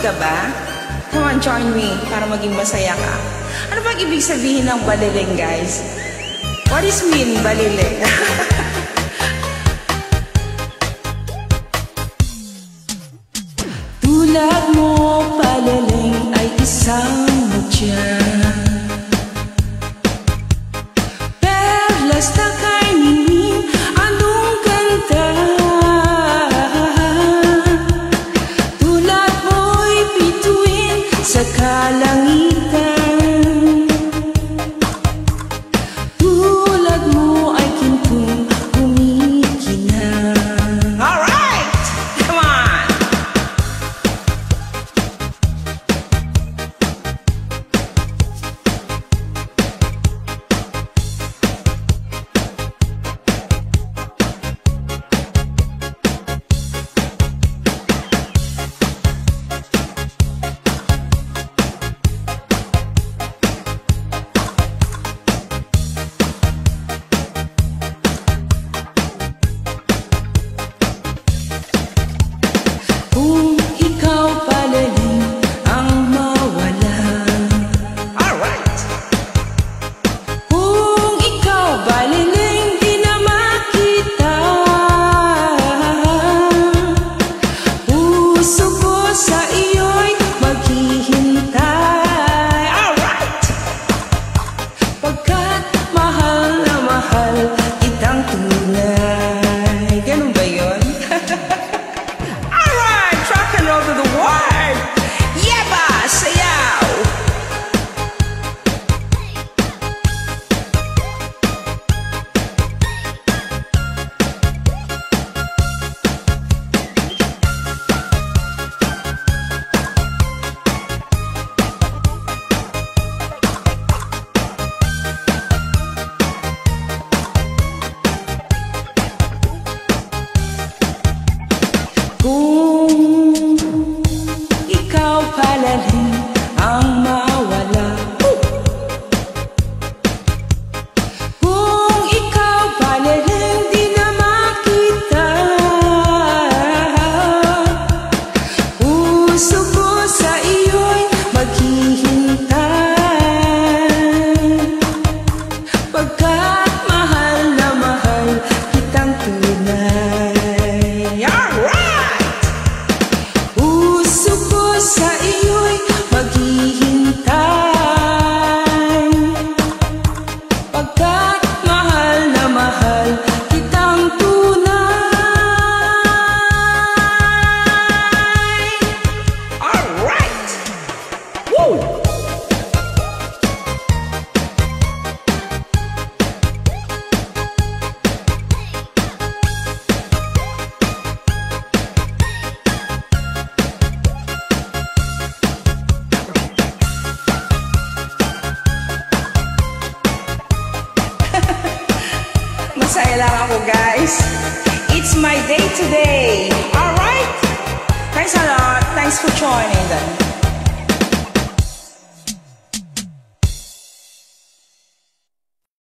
ka ba? Come on, join me para maging masaya ka. Ano bang ibig sabihin ng baliling, guys? What is mean, baliling? Tulad mo, baliling ay isang mutya. Perlas na kainin, anong ganda. Tulad mo'y bituin sa kalangitan. Tulad mo ay kintong kumikinang. Alright! Come on! Kung ikaw baliling ang mawala. Alright! Kung ikaw baliling di na makita. Puso ko sa iyo'y maghihintay. Alright! Pagkat mahal na mahal kitang tunay. Ganun ba yun? Rock and roll to the world! Yeba! Sayaw! Kung ikaw baliling ang mawala. Kung ikaw baliling di na makita. Puso ko sa iyo'y maghihintay. Pagkat mahal na mahal kitang tunay. Puso ko sa iyo'y maghihintay. Pagkat mahal na mahal kitang tunay. Alright! Woo! Masaya lang ako, guys. It's my day today. Alright? Thanks a lot. Thanks for joining then.